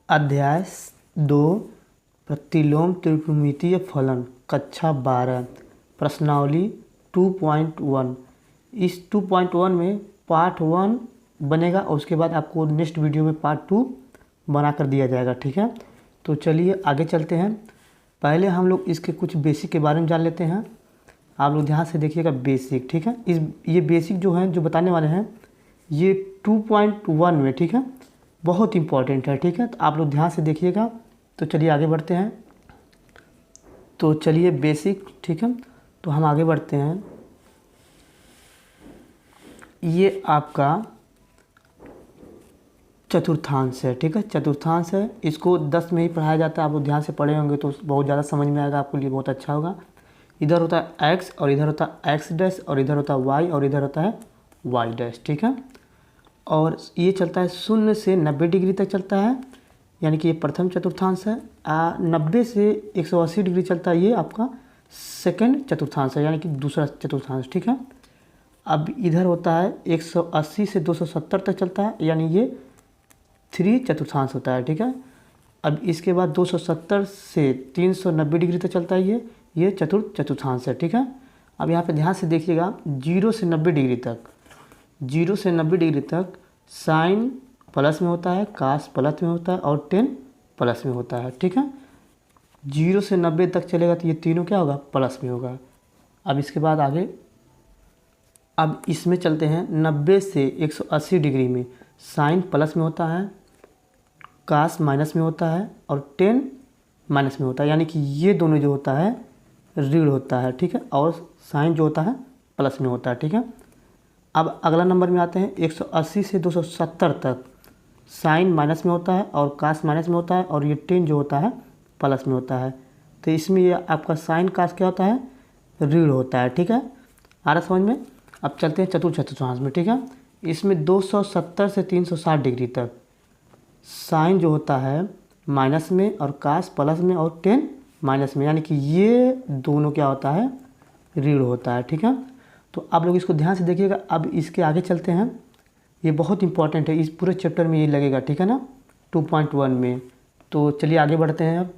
अध्याय 2 प्रतिलोम त्रिकोणमितीय फलन कक्षा 12 प्रश्नावली 2.1। इस 2.1 में पार्ट 1 बनेगा और उसके बाद आपको नेक्स्ट वीडियो में पार्ट 2 बना कर दिया जाएगा। ठीक है, तो चलिए आगे चलते हैं। पहले हम लोग इसके कुछ बेसिक के बारे में जान लेते हैं। आप लोग ध्यान से देखिएगा बेसिक। ठीक है, ये बेसिक जो हैं जो बताने वाले हैं ये 2.1 में, ठीक है, बहुत इंपॉर्टेंट है। ठीक है, तो आप लोग ध्यान से देखिएगा। तो चलिए आगे बढ़ते हैं। तो चलिए बेसिक, ठीक है, तो हम आगे बढ़ते हैं। ये आपका चतुर्थांश है। ठीक है, चतुर्थांश है, इसको 10 में ही पढ़ाया जाता है। आप लोग ध्यान से पढ़े होंगे तो बहुत ज़्यादा समझ में आएगा, आपके लिए बहुत अच्छा होगा। इधर होता है x और इधर होता है x डैश और इधर होता है y और इधर होता है y डैश। ठीक है, और ये चलता है 0 से 90 डिग्री तक चलता है, यानी कि ये प्रथम चतुर्थांश है। 90 से 180 डिग्री चलता है, ये आपका सेकंड चतुर्थांश है, यानी कि दूसरा चतुर्थांश। ठीक है, अब इधर होता है 180 से 270 तक चलता है, यानी ये 3 चतुर्थांश होता है। ठीक है, अब इसके बाद 270 से 390 डिग्री तक चलता है, ये चतुर्थ चतुर्थांश है। ठीक है, अब यहाँ पे ध्यान से देखिएगा 0 से 90 डिग्री तक, 0 से 90 डिग्री तक साइन प्लस में होता है, कास प्लस में होता है और टेन प्लस में होता है। ठीक है, 0 से 90 तक चलेगा तो ये तीनों क्या होगा, प्लस में होगा। अब इसके बाद आगे, अब इसमें चलते हैं 90 से 180 डिग्री में साइन प्लस में होता है, कास माइनस में होता है और टेन माइनस में होता है, यानी कि ये दोनों जो होता है ऋण होता है। ठीक है, और साइन जो होता है प्लस में होता है। ठीक है, अब अगला नंबर में आते हैं 180 से 270 तक साइन माइनस में होता है और कास माइनस में होता है और ये टेन जो होता है प्लस में होता है। तो इसमें ये आपका साइन कास क्या होता है, ऋण होता है। ठीक है, आ रहा समझ में। अब चलते हैं चतुर्थ चतुर्थांश में। ठीक है, इसमें 270 से 360 डिग्री तक साइन जो होता है माइनस में और कास प्लस में और टेन माइनस में, यानी कि ये दोनों क्या होता है, ऋण होता है। ठीक है, तो आप लोग इसको ध्यान से देखिएगा। अब इसके आगे चलते हैं, ये बहुत इंपॉर्टेंट है, इस पूरे चैप्टर में ये लगेगा। ठीक है ना, 2.1 में। तो चलिए आगे बढ़ते हैं।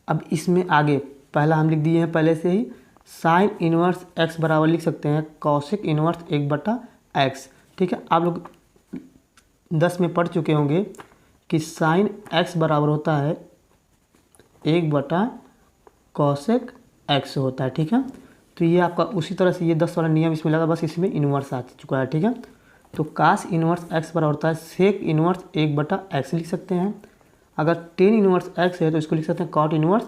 अब इसमें आगे पहला हम लिख दिए हैं पहले से ही, साइन इनवर्स x बराबर लिख सकते हैं कॉसेक इनवर्स 1/x। ठीक है, आप लोग 10 में पढ़ चुके होंगे कि साइन x बराबर होता है 1/कॉसेक x होता है। ठीक है, तो ये आपका उसी तरह से ये 10 वाला नियम इसमें लगा, बस इसमें इन्वर्स आ चुका है। ठीक है, तो कास इन्वर्स x बराबर होता है सेक इन्वर्स 1/x लिख सकते हैं। अगर टेन इन्वर्स x है तो इसको लिख सकते हैं कॉट इन्वर्स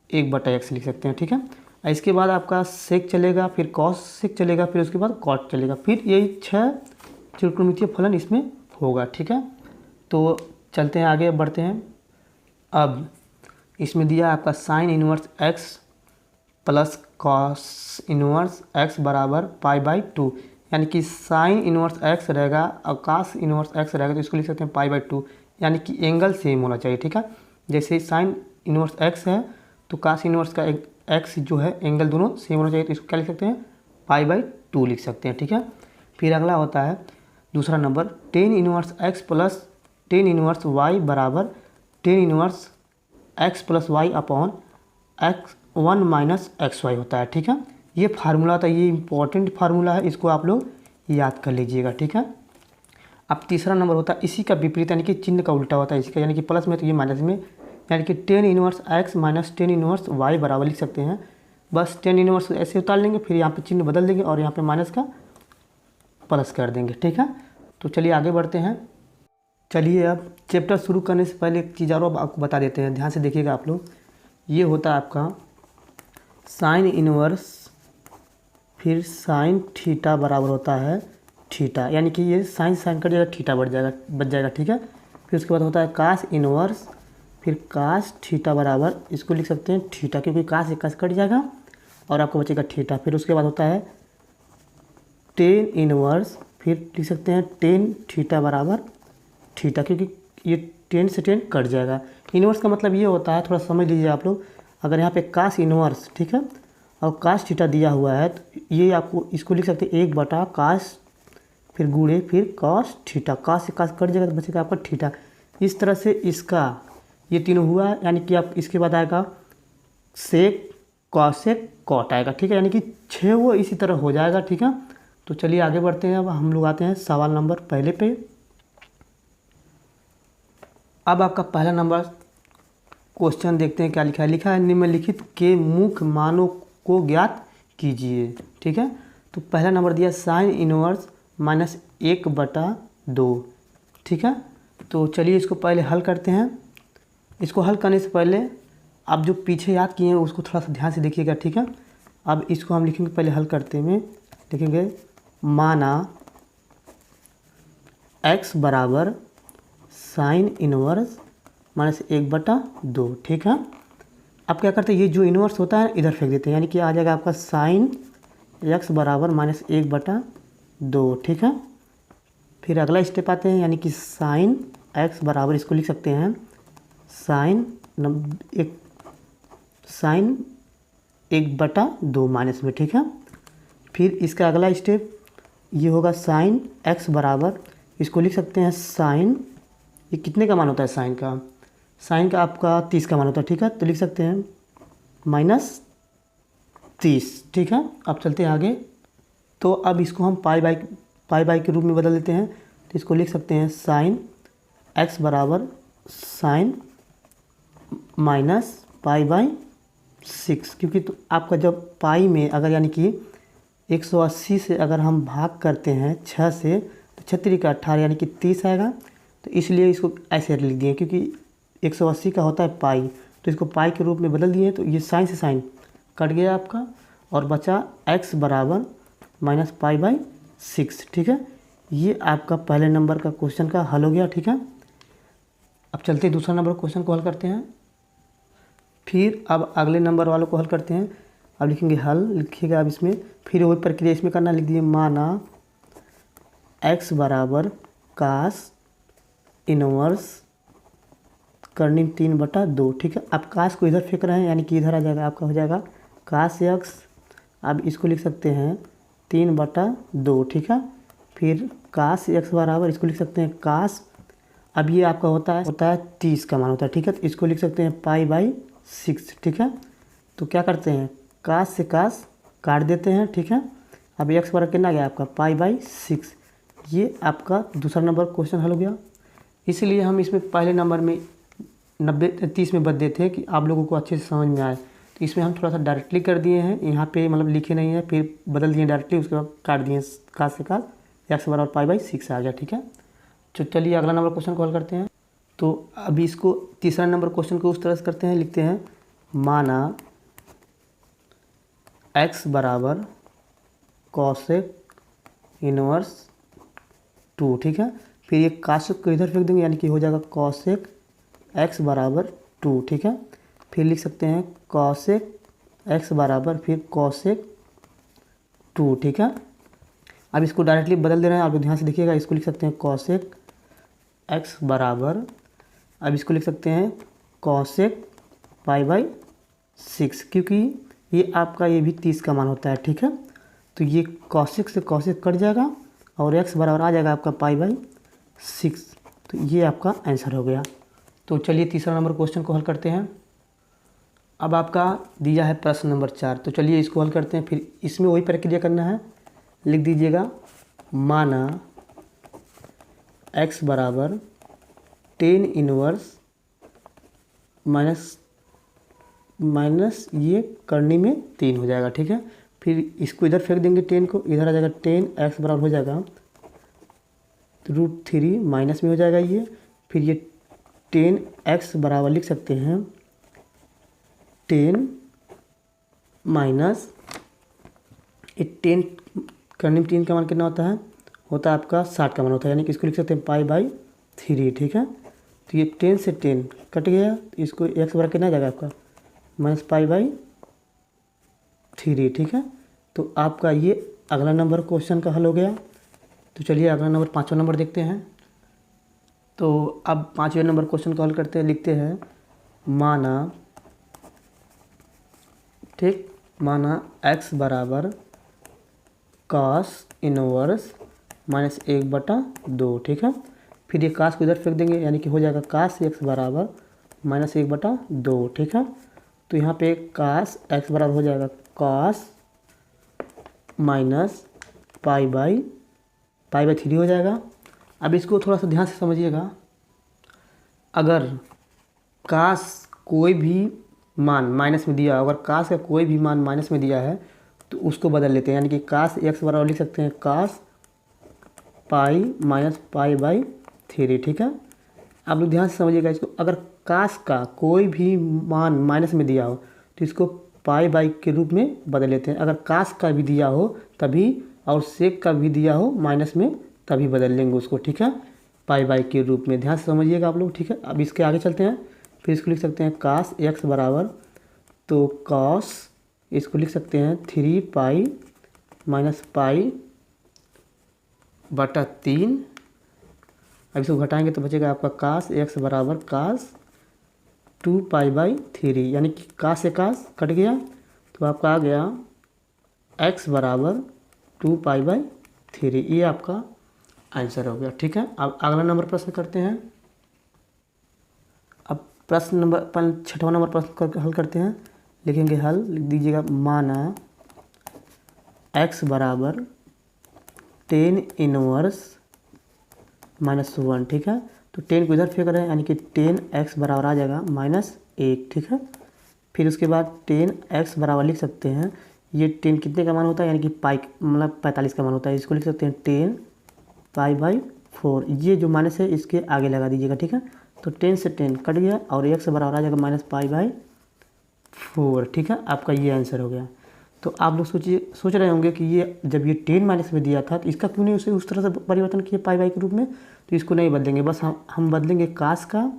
1/x लिख सकते हैं। ठीक है, इसके बाद आपका सेक चलेगा, फिर कॉस सेक चलेगा, फिर उसके बाद कॉट चलेगा, फिर यही 6 त्रिकोणमितीय फलन इसमें होगा। ठीक है, तो चलते हैं आगे बढ़ते हैं। अब इसमें दिया आपका sign inverse x plus cos inverse x बराबर π/2, यानी कि साइन इन्वर्स x रहेगा और कास इन्वर्स x रहेगा, तो इसको लिख सकते हैं π/2, यानी कि एंगल सेम होना चाहिए। ठीक है, जैसे साइन इन्वर्स x है तो कास इन्वर्स का x जो है एंगल दोनों सेम होना चाहिए, तो इसको क्या लिख सकते हैं, π/2 लिख सकते हैं। ठीक है, फिर अगला होता है दूसरा नंबर ten inverse x plus ten inverse y बराबर ten inverse x plus y upon x1 minus xy होता है। ठीक है, ये फार्मूला होता है, ये इंपॉर्टेंट फार्मूला है, इसको आप लोग याद कर लीजिएगा। ठीक है, अब तीसरा नंबर होता है इसी का विपरीत, यानी कि चिन्ह का उल्टा होता है इसका, यानी कि प्लस में तो ये माइनस में, यानी कि ten inverse x minus ten inverse y बराबर लिख सकते हैं। बस टेन इन्वर्स ऐसे उतार लेंगे, फिर यहाँ पे चिन्ह बदल देंगे और यहाँ पे माइनस का प्लस कर देंगे। ठीक है, तो चलिए आगे बढ़ते हैं। चलिए अब चैप्टर शुरू करने से पहले एक चीज़ और आपको बता देते हैं, ध्यान से देखिएगा आप लोग। ये होता है आपका साइन इनवर्स, फिर साइन थीटा बराबर होता है थीटा, यानी कि ये साइन साइन कट जाएगा, थीटा बच जाएगा। ठीक है, फिर उसके बाद होता है कास इनवर्स, फिर कास थीटा बराबर इसको लिख सकते हैं थीटा, क्योंकि कास एक कास कट जाएगा और आपको बचेगा थीटा। फिर उसके बाद होता है टेन इनवर्स, फिर लिख सकते हैं टेन थीटा बराबर थीटा, क्योंकि ये टेन से टेन कट जाएगा। इनवर्स का मतलब ये होता है, थोड़ा समझ लीजिए आप लोग, अगर यहाँ पे कास इनवर्स, ठीक है, और कास थीटा दिया हुआ है तो ये आपको इसको लिख सकते हैं 1/कास, फिर गुणे फिर कॉस थीटा, कास से कास कट जाएगा तो बचेगा आपका थीटा। इस तरह से इसका ये तीनों हुआ है, यानी कि आप इसके बाद आएगा सेक कॉसेक कॉट आएगा, ठीक है, यानी कि 6 वो इसी तरह हो जाएगा, ठीक है। तो चलिए आगे बढ़ते हैं। अब हम लोग आते हैं सवाल नंबर पहले पे। अब आपका पहला नंबर क्वेश्चन देखते हैं क्या लिखा है। लिखा है निम्नलिखित के मुख्य मानों को ज्ञात कीजिए, ठीक है। तो पहला नंबर दिया साइन इनवर्स -1/2, ठीक है। तो चलिए इसको पहले हल करते हैं। इसको हल करने से पहले आप जो पीछे याद किए हैं उसको थोड़ा सा ध्यान से देखिएगा, ठीक है। अब इसको हम लिखेंगे, पहले हल करते हुए लिखेंगे माना x बराबर साइन इनवर्स -1/2, ठीक है। अब क्या करते हैं, ये जो इनवर्स होता है इधर फेंक देते हैं, यानी कि आ जाएगा आपका साइन x बराबर -1/2, ठीक है। फिर अगला स्टेप आते हैं, यानी कि साइन x बराबर, इसको लिख सकते हैं साइन 1/2 माइनस में, ठीक है। फिर इसका अगला स्टेप ये होगा साइन x बराबर, इसको लिख सकते हैं साइन, ये कितने का मान होता है साइन का आपका 30 का मान होता है, ठीक है। तो लिख सकते हैं -30, ठीक है। अब चलते हैं आगे। तो अब इसको हम पाई बाई के रूप में बदल देते हैं। तो इसको लिख सकते हैं साइन x बराबर साइन -π/6, क्योंकि तो आपका जब पाई में अगर यानी कि 180 से अगर हम भाग करते हैं 6 से, तो 6 का 18 यानी कि 30 आएगा। तो इसलिए इसको ऐसे लिख दिए, क्योंकि 180 का होता है पाई, तो इसको पाई के रूप में बदल दिए। तो ये साइन से साइन कट गया आपका और बचा x बराबर -π/6, ठीक है। ये आपका पहले नंबर का क्वेश्चन का हल हो गया, ठीक है। अब चलते हैं दूसरा नंबर क्वेश्चन को हल करते हैं। फिर अब अगले नंबर वालों को हल करते हैं। अब लिखेंगे हल, लिखिएगा अब इसमें, फिर वही प्रक्रिया इसमें करना, लिख दिए माना x बराबर कास इनवर्स करनी 3/2, ठीक है। अब कास को इधर फेंक रहे हैं, यानी कि इधर आ जाएगा, आपका हो जाएगा कास x। अब इसको लिख सकते हैं 3/2, ठीक है। फिर कास x बराबर, इसको लिख सकते हैं कास, अब ये आपका होता है 30 का मान होता है, ठीक है। तो इसको लिख सकते हैं π/6, ठीक है। तो क्या करते हैं, कास से कास काट देते हैं, ठीक है। अब x बराबर कितना गया आपका π/6। ये आपका दूसरा नंबर क्वेश्चन हल हो गया। इसलिए हम इसमें पहले नंबर में 90-30 में बदले थे कि आप लोगों को अच्छे से समझ में आए। तो इसमें हम थोड़ा सा डायरेक्टली कर दिए हैं, यहाँ पे मतलब लिखे नहीं है, फिर बदल दिए डायरेक्टली, उसके बाद काट दिए कास से कास, x बराबर π/6 आ गया, ठीक है। तो चलिए अगला नंबर क्वेश्चन को हल करते हैं। तो अभी इसको तीसरा नंबर क्वेश्चन को उस तरह से करते हैं, लिखते हैं माना x बराबर कॉसेक इनवर्स 2, ठीक है। फिर ये कासेक को इधर फेंक देंगे, यानी कि हो जाएगा कॉसेक x बराबर 2, ठीक है। फिर लिख सकते हैं कॉसेक x बराबर फिर कॉसेक 2, ठीक है। अब इसको डायरेक्टली बदल दे रहे हैं, आप ध्यान से देखिएगा। इसको लिख सकते हैं कॉसेक x बराबर, अब इसको लिख सकते हैं कॉसेक π/6, क्योंकि ये आपका ये भी 30 का मान होता है, ठीक है। तो ये कॉसेक से कॉसेक कट जाएगा और x बराबर आ जाएगा आपका π/6। तो ये आपका आंसर हो गया। तो चलिए तीसरा नंबर क्वेश्चन को हल करते हैं। अब आपका दिया है प्रश्न नंबर 4, तो चलिए इसको हल करते हैं। फिर इसमें वही प्रक्रिया करना है, लिख दीजिएगा माना x बराबर 10 इनवर्स माइनस ये करने में 3 हो जाएगा, ठीक है। फिर इसको इधर फेंक देंगे, 10 को इधर आ जाएगा, 10x बराबर हो जाएगा √3 माइनस में हो जाएगा ये। फिर ये 10x बराबर लिख सकते हैं 10 माइनस 10 करने में 3 का मान कितना होता है आपका 60 का मान होता है, यानी कि इसको लिख सकते हैं π/3, ठीक है। तो ये 10 से 10 कट गया, इसको x बराबर कितना आ जाएगा आपका -π/3, ठीक है। तो आपका ये अगला नंबर क्वेश्चन का हल हो गया। तो चलिए अगला नंबर 5वां नंबर देखते हैं। तो अब 5वें नंबर क्वेश्चन को हल करते हैं, लिखते हैं माना, ठीक, माना x बराबर cos इनवर्स -1/2, ठीक है। फिर ये कास को इधर फेंक देंगे, यानी कि हो जाएगा कास एक्स बराबर -1/2, ठीक है। तो यहाँ पे कास एक्स बराबर हो जाएगा कास माइनस पाई/3 हो जाएगा। अब इसको थोड़ा सा ध्यान से समझिएगा, अगर कास कोई भी मान माइनस में दिया, अगर कास का कोई भी मान माइनस में दिया है तो उसको बदल लेते हैं, यानी कि कास एक्स बराबर लिख सकते हैं कास पाई माइनस पाई/3, ठीक है। आप लोग ध्यान से समझिएगा इसको, अगर कास का कोई भी मान माइनस में दिया हो तो इसको पाई/, के रूप में बदल लेते हैं। अगर कास का भी दिया हो तभी, और सेक का भी दिया हो माइनस में, तभी बदल लेंगे उसको, ठीक है, पाई/, के रूप में। ध्यान से समझिएगा आप लोग, ठीक है। अब इसके आगे चलते हैं, फिर इसको लिख सकते हैं कास एक्स बराबर, तो कास इसको लिख सकते हैं 3 पाई माइनस पाई/3। अब इसको घटाएंगे तो बचेगा आपका कास एक्स बराबर कास 2 पाई/3, यानी कि कास से कास कट गया तो आपका आ गया एक्स बराबर 2 पाई/3। ये आपका आंसर हो गया, ठीक है। अब अगला नंबर प्रश्न करते हैं। अब प्रश्न नंबर 6वां नंबर प्रश्न हल करते हैं। लिखेंगे हल, लिख दीजिएगा माना x बराबर 10 इनवर्स -1, ठीक है। तो 10 को इधर फेंक रहे हैं, यानी कि 10x बराबर आ जाएगा -1, ठीक है। फिर उसके बाद 10x बराबर लिख सकते हैं, ये 10 कितने का मान होता है, यानी कि पाई मतलब 45 का मान होता है। इसको लिख सकते हैं 10 पाई/4। ये जो माइनस है इसके आगे लगा दीजिएगा, ठीक है। तो 10 से 10 कट गया और x बराबर आ जाएगा -पाई/4, ठीक है। आपका ये आंसर हो गया। तो आप लोग सोच रहे होंगे कि ये जब ये 10 माइनस में दिया था तो इसका क्यों नहीं उसे उस तरह से परिवर्तन किया पाई/, के रूप में। तो इसको नहीं बदलेंगे, बस हम बदलेंगे कास का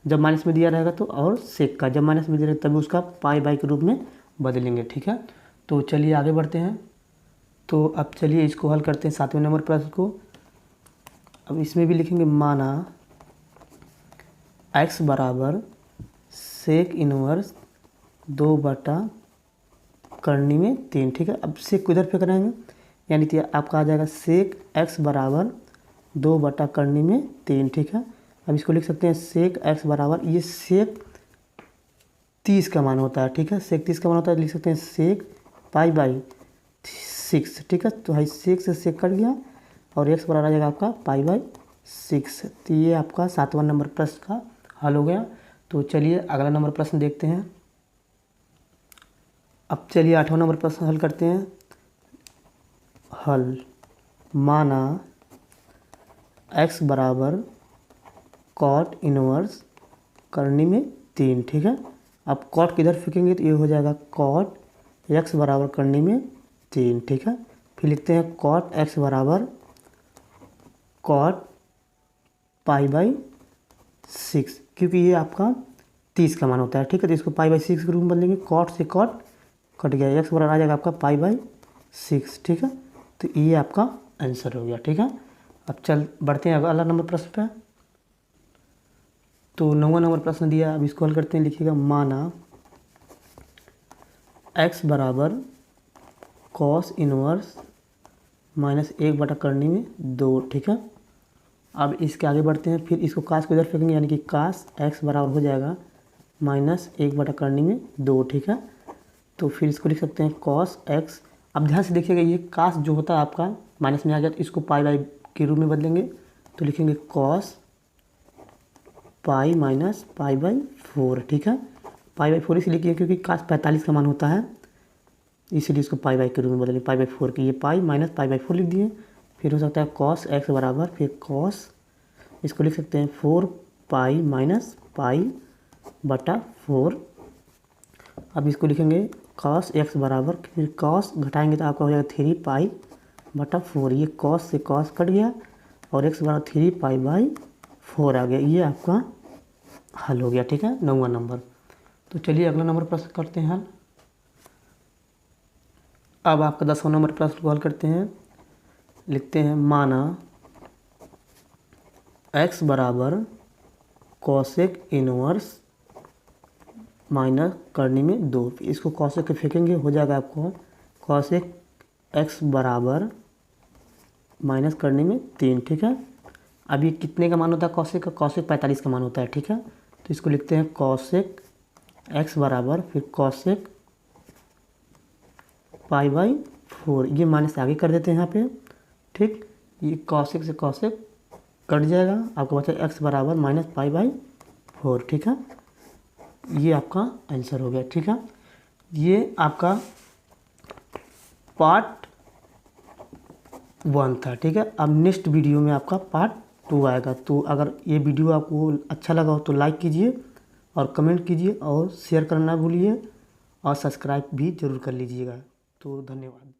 जब माइनस में दिया रहेगा तो, और सेक का जब माइनस में दिया रहेगा तभी उसका पाई/, के रूप में बदलेंगे, ठीक है। तो चलिए आगे बढ़ते हैं। तो अब चलिए इसको हल करते हैं 7वें नंबर प्रश्न को। अब इसमें भी लिखेंगे माना x बराबर सेक इनवर्स 2/3, ठीक है। अब सेक को इधर फेंक रहेंगे, यानी कि आपका आ जाएगा सेक x बराबर 2/3, ठीक है। अब इसको लिख सकते हैं सेक x बराबर, ये सेक 30 का मान होता है, ठीक है। सेक 30 का मान होता है, लिख सकते हैं सेक पाई/6, ठीक है। तो भाई सेक से सेक कट गया और x बराबर आ जाएगा आपका पाई/6। तो ये आपका 7वां नंबर प्रश्न का हल हो गया। तो चलिए अगला नंबर प्रश्न देखते हैं। अब चलिए 8वां नंबर प्रश्न हल करते हैं। हल माना x बराबर कॉट इनवर्स करनी में 3, ठीक है। अब कॉट किधर फेंकेंगे तो ये हो जाएगा कॉट x बराबर करनी में 3, ठीक है। फिर लिखते हैं कॉट x बराबर कॉट पाई/6, क्योंकि ये आपका 30 का मान होता है, ठीक है। तो इसको पाई/6 के रूप में बदलेंगे, कॉट से कॉट कट गया, x बराबर आ जाएगा आपका पाई/6, ठीक है। तो ये आपका आंसर हो गया, ठीक है। अब चल बढ़ते हैं अगला नंबर प्रश्न पे। तो 9वां नंबर प्रश्न दिया, अब इसको हल करते हैं। लिखिएगा माना x बराबर कॉस इनवर्स -1/2, ठीक है। अब इसके आगे बढ़ते हैं, फिर इसको कास को इधर फेंकेंगे, यानी कि कास x बराबर हो जाएगा -1/2, ठीक है। तो फिर इसको लिख सकते हैं कॉस x। अब ध्यान से देखिएगा, ये कास जो होता है आपका माइनस में आ गया तो इसको पाई/, के रूप में बदलेंगे। तो लिखेंगे कॉस पाई माइनस पाई/4, ठीक है। पाई/4 इसलिए किया क्योंकि कास 45 का मान होता है, इसीलिए इसको पाई/, के रूप में बदलेंगे। पाई/4 की ये पाई माइनस पाई/4 लिख दिए। फिर हो सकता है कॉस x बराबर, फिर कॉस इसको लिख सकते हैं 4 पाई माइनस पाई/4। अब इसको लिखेंगे कॉस x बराबर, फिर कॉस घटाएंगे तो आपका हो जाएगा 3 पाई/4। ये कॉस से कॉस कट गया और x बराबर 3 पाई/4 आ गया। ये आपका हल हो गया, ठीक है, 9वां नंबर। तो चलिए अगला नंबर प्रश्न करते हैं हल। अब आपका 10वां नंबर प्रश्न को हल करते हैं। लिखते हैं माना x बराबर कॉसेक इनवर्स माइनस करने में 2। इसको कॉसेक के फेंकेंगे, हो जाएगा आपको कॉसेक x बराबर माइनस करने में 3, ठीक है। अब ये कितने का मान होता है कॉसेक का? कॉसेक 45 का मान होता है, ठीक है। तो इसको लिखते हैं कॉसेक एक्स बराबर फिर कॉसेक पाई बाई 4, ये माइनस आगे कर देते हैं यहाँ पे, ठीक। ये कॉसेक से कॉसेक कट जाएगा, आपको बचा एक्स बराबर माइनस पाई बाई 4, ठीक है। ये आपका आंसर हो गया, ठीक है। ये आपका पार्ट 1 था, ठीक है। अब नेक्स्ट वीडियो में आपका पार्ट 2 आएगा। तो अगर ये वीडियो आपको अच्छा लगा हो तो लाइक कीजिए और कमेंट कीजिए और शेयर करना ना भूलिए और सब्सक्राइब भी ज़रूर कर लीजिएगा। तो धन्यवाद।